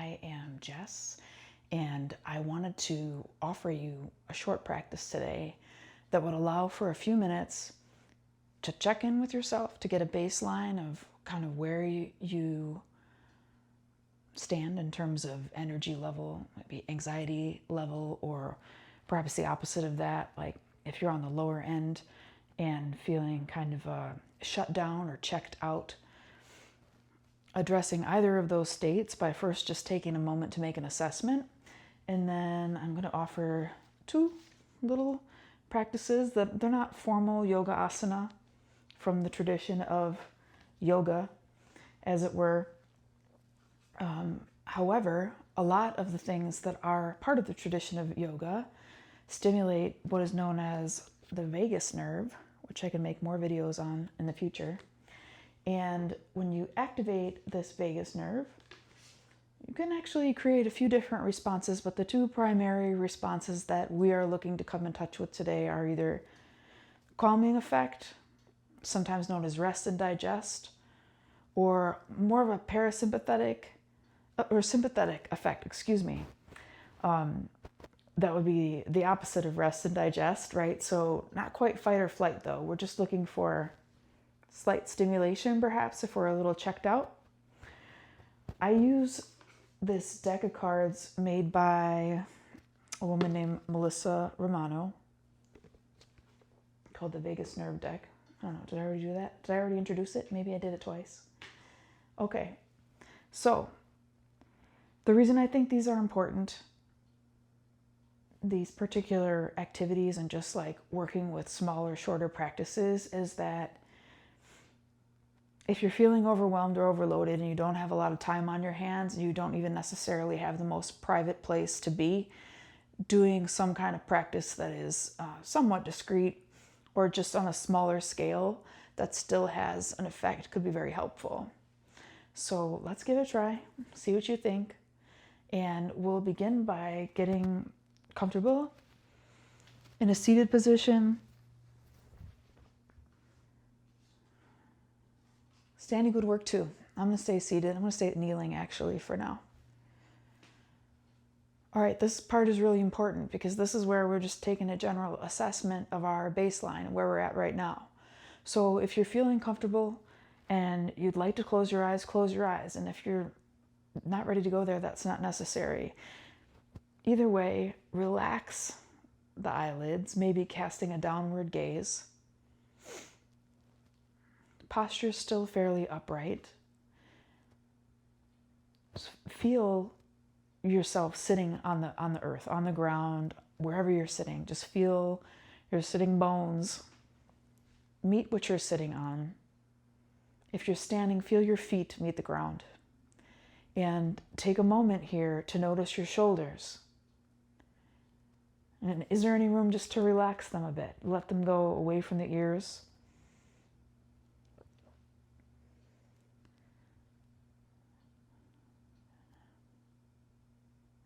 I am Jess, and I wanted to offer you a short practice today that would allow for a few minutes to check in with yourself, to get a baseline of kind of where you stand in terms of energy level, maybe anxiety level, or perhaps the opposite of that, like if you're on the lower end and feeling kind of shut down or checked out. Addressing either of those states by first just taking a moment to make an assessment, and then I'm going to offer two little practices that they're not formal yoga asana from the tradition of yoga, as it were. However, a lot of the things that are part of the tradition of yoga stimulate what is known as the vagus nerve, which I can make more videos on in the future. And when you activate this vagus nerve, you can actually create a few different responses, but the two primary responses that we are looking to come in touch with today are either calming effect, sometimes known as rest and digest, or more of a parasympathetic or sympathetic effect, that would be the opposite of rest and digest, right? So not quite fight or flight though. We're just looking for slight stimulation, perhaps, if we're a little checked out. I use this deck of cards made by a woman named Melissa Romano called the Vagus Nerve deck. I don't know, did I already do that? Did I already introduce it? Maybe I did it twice. Okay, so the reason I think these are important, these particular activities and just like working with smaller, shorter practices, is that if you're feeling overwhelmed or overloaded and you don't have a lot of time on your hands, you don't even necessarily have the most private place to be, doing some kind of practice that is somewhat discreet or just on a smaller scale that still has an effect could be very helpful. So let's give it a try, see what you think. And we'll begin by getting comfortable in a seated position. Standing would work too. I'm going to stay seated. I'm going to stay kneeling actually for now. All right, this part is really important because this is where we're just taking a general assessment of our baseline, where we're at right now. So if you're feeling comfortable and you'd like to close your eyes, close your eyes. And if you're not ready to go there, that's not necessary. Either way, relax the eyelids, maybe casting a downward gaze. Posture is still fairly upright. Just feel yourself sitting on the earth, on the ground, wherever you're sitting. Just feel your sitting bones meet what you're sitting on. If you're standing, feel your feet meet the ground. And take a moment here to notice your shoulders. And is there any room just to relax them a bit? Let them go away from the ears.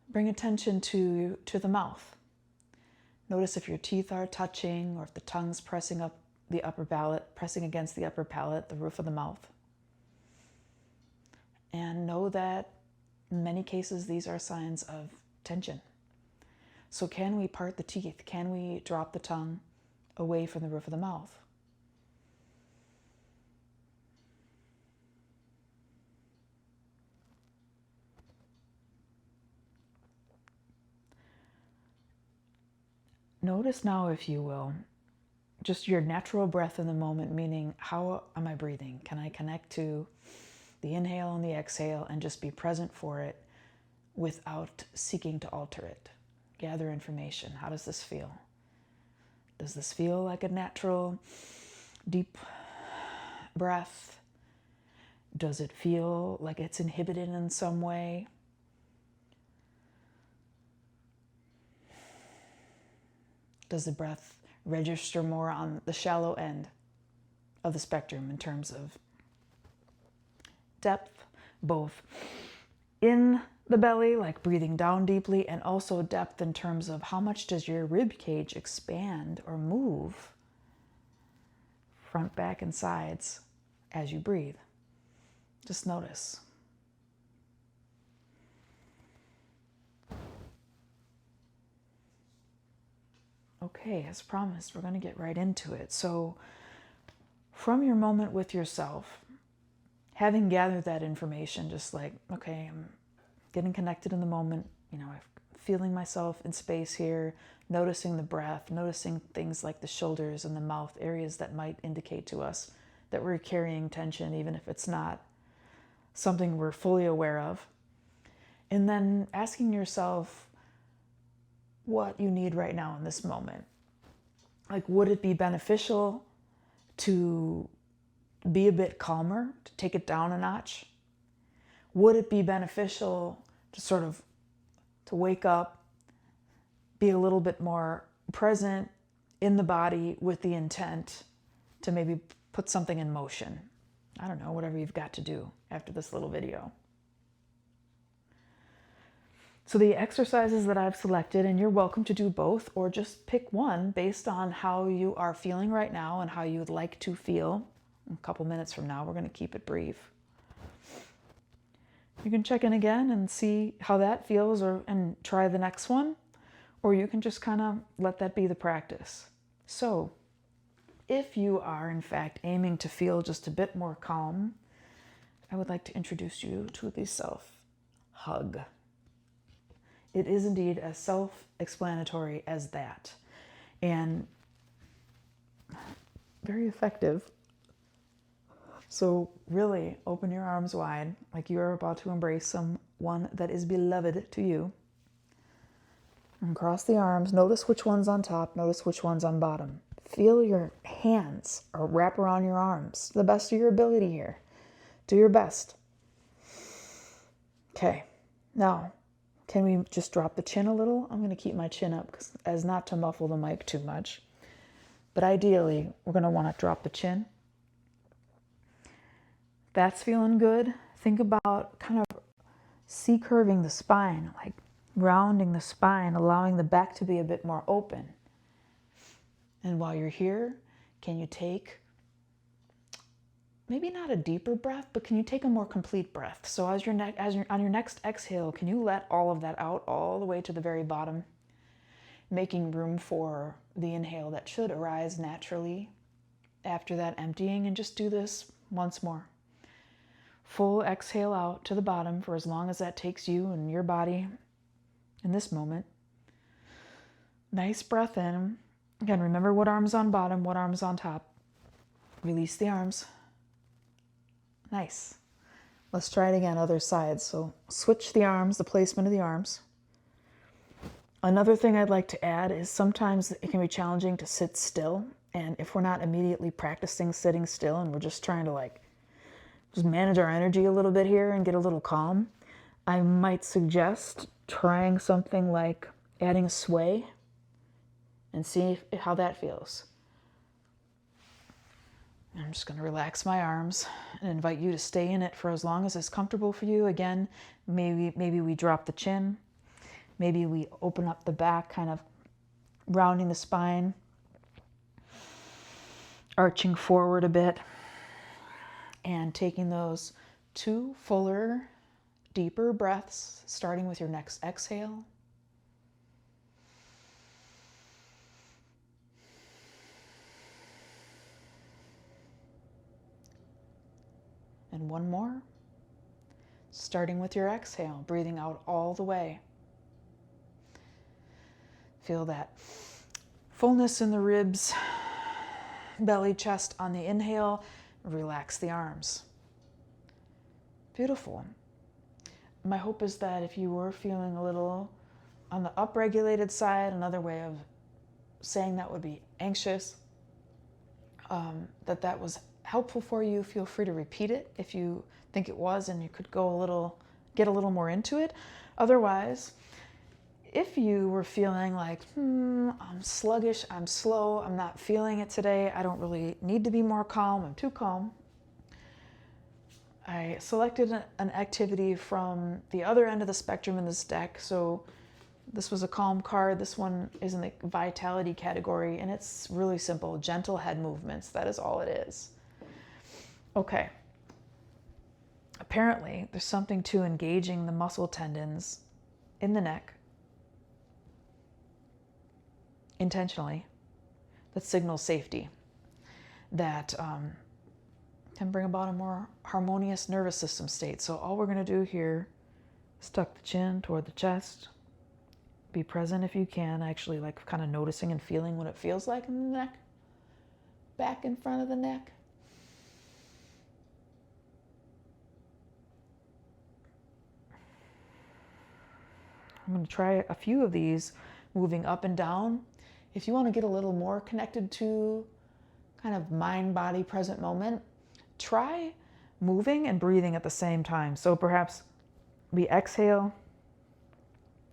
Bring attention to the mouth. Notice if your teeth are touching or if the tongue's pressing up the upper palate, pressing against the upper palate, the roof of the mouth. And know that in many cases, these are signs of tension. So can we part the teeth? Can we drop the tongue away from the roof of the mouth? Notice now, if you will, just your natural breath in the moment, meaning how am I breathing? Can I connect to the inhale and the exhale and just be present for it without seeking to alter it? Gather information. How does this feel? Does this feel like a natural, deep breath? Does it feel like it's inhibited in some way? Does the breath register more on the shallow end of the spectrum in terms of depth, both in the belly, like breathing down deeply, and also depth in terms of how much does your rib cage expand or move front, back, and sides as you breathe? Just notice. Okay, as promised, we're going to get right into it. So, from your moment with yourself, having gathered that information, just like, okay, I'm getting connected in the moment, I'm feeling myself in space here, noticing the breath, noticing things like the shoulders and the mouth, areas that might indicate to us that we're carrying tension, even if it's not something we're fully aware of. And then asking yourself what you need right now in this moment. Like, would it be beneficial to be a bit calmer, to take it down a notch? Would it be beneficial to to wake up, be a little bit more present in the body with the intent to maybe put something in motion? I don't know, whatever you've got to do after this little video. So the exercises that I've selected, and you're welcome to do both or just pick one based on how you are feeling right now and how you would like to feel. A couple minutes from now, we're going to keep it brief. You can check in again and see how that feels and try the next one, or you can just kind of let that be the practice. So if you are in fact aiming to feel just a bit more calm, I would like to introduce you to the self-hug. It is indeed as self-explanatory as that, and very effective. So really open your arms wide, like you are about to embrace someone that is beloved to you. And cross the arms. Notice which one's on top. Notice which one's on bottom. Feel your hands or wrap around your arms to the best of your ability here. Do your best. Okay, now, can we just drop the chin a little? I'm going to keep my chin up as not to muffle the mic too much. But ideally, we're going to want to drop the chin. That's feeling good. Think about kind of C-curving the spine, like rounding the spine, allowing the back to be a bit more open. And while you're here, can you take maybe not a deeper breath, but can you take a more complete breath? So on your next exhale, can you let all of that out all the way to the very bottom, making room for the inhale that should arise naturally after that emptying, and just do this once more. Full exhale out to the bottom for as long as that takes you and your body in this moment. Nice breath in. Again, remember what arm's on bottom, what arm's on top. Release the arms. Nice. Let's try it again, other side. So switch the arms, the placement of the arms. Another thing I'd like to add is sometimes it can be challenging to sit still. And if we're not immediately practicing sitting still and we're just trying to just manage our energy a little bit here and get a little calm, I might suggest trying something like adding a sway and see how that feels. I'm just going to relax my arms and invite you to stay in it for as long as it's comfortable for you. Again, maybe we drop the chin. Maybe we open up the back, kind of rounding the spine, arching forward a bit, and taking those 2 fuller, deeper breaths, starting with your next exhale. And one more, starting with your exhale, breathing out all the way. Feel that fullness in the ribs, belly, chest on the inhale. Relax the arms. Beautiful. My hope is that if you were feeling a little on the upregulated side, another way of saying that would be anxious, that was helpful for you. Feel free to repeat it if you think it was, and you could get a little more into it. Otherwise, if you were feeling like, I'm sluggish, I'm slow, I'm not feeling it today, I don't really need to be more calm, I'm too calm, I selected an activity from the other end of the spectrum in this deck. So this was a calm card. This one is in the vitality category, and it's really simple. Gentle head movements. That is all it is. Okay. Apparently, there's something to engaging the muscle tendons in the neck, intentionally, that signals safety, that can bring about a more harmonious nervous system state. So all we're going to do here is tuck the chin toward the chest. Be present if you can, actually like kind of noticing and feeling what it feels like in the neck, back in front of the neck. I'm going to try a few of these moving up and down. If you want to get a little more connected to kind of mind, body, present moment, try moving and breathing at the same time. So perhaps we exhale,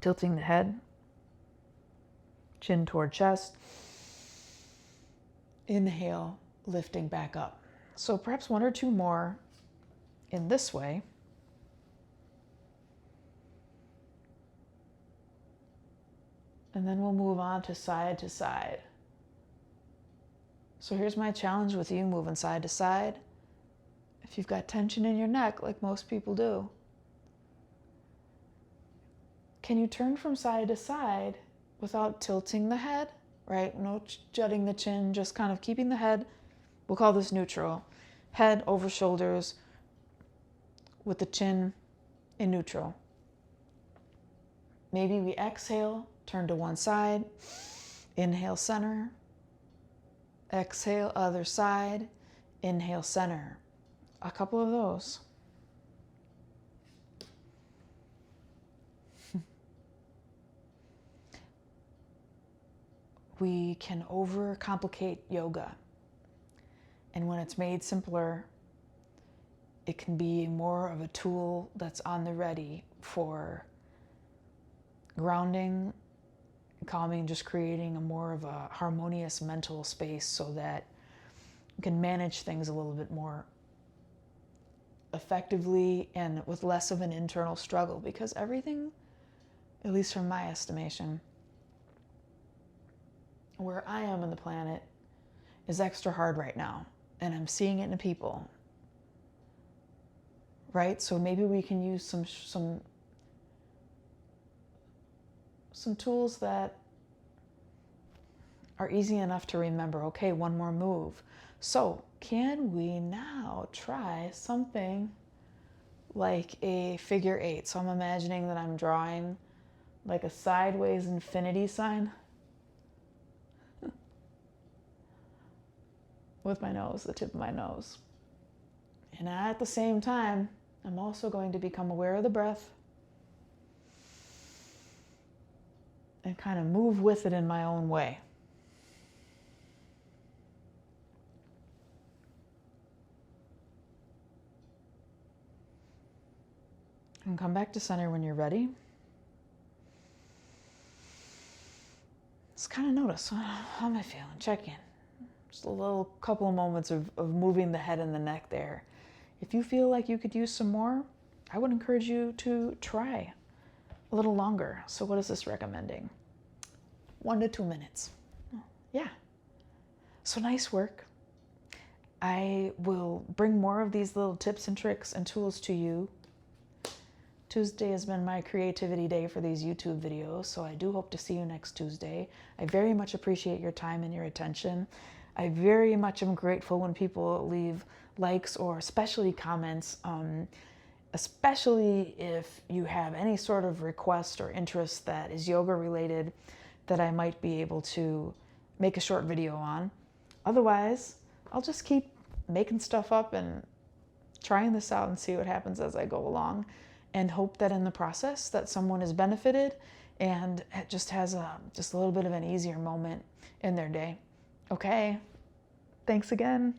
tilting the head, chin toward chest. Inhale, lifting back up. So perhaps one or two more in this way. And then we'll move on to side to side. So here's my challenge with you moving side to side. If you've got tension in your neck, like most people do, can you turn from side to side without tilting the head, right? No jutting the chin, just kind of keeping the head, we'll call this neutral. Head over shoulders with the chin in neutral. Maybe we exhale, turn to one side, inhale center, exhale other side, inhale center. A couple of those. We can overcomplicate yoga. And when it's made simpler, it can be more of a tool that's on the ready for grounding, calming, just creating a more of a harmonious mental space so that you can manage things a little bit more effectively and with less of an internal struggle, because everything, at least from my estimation, where I am on the planet is extra hard right now, and I'm seeing it in people, right? So maybe we can use some tools that are easy enough to remember. Okay, one more move. So can we now try something like a figure eight? So I'm imagining that I'm drawing like a sideways infinity sign with my nose, the tip of my nose. And at the same time, I'm also going to become aware of the breath and kind of move with it in my own way. And come back to center when you're ready. Just kind of notice, how am I feeling? Check in. Just a little couple of moments of moving the head and the neck there. If you feel like you could use some more, I would encourage you to try a little longer. So what is this recommending? 1 to 2 minutes. Yeah. So nice work. I will bring more of these little tips and tricks and tools to you. Tuesday has been my creativity day for these YouTube videos, so I do hope to see you next Tuesday. I very much appreciate your time and your attention. I very much am grateful when people leave likes or especially comments, especially if you have any sort of request or interest that is yoga related that I might be able to make a short video on. Otherwise, I'll just keep making stuff up and trying this out and see what happens as I go along, and hope that in the process that someone is benefited and just has just a little bit of an easier moment in their day. Okay, thanks again.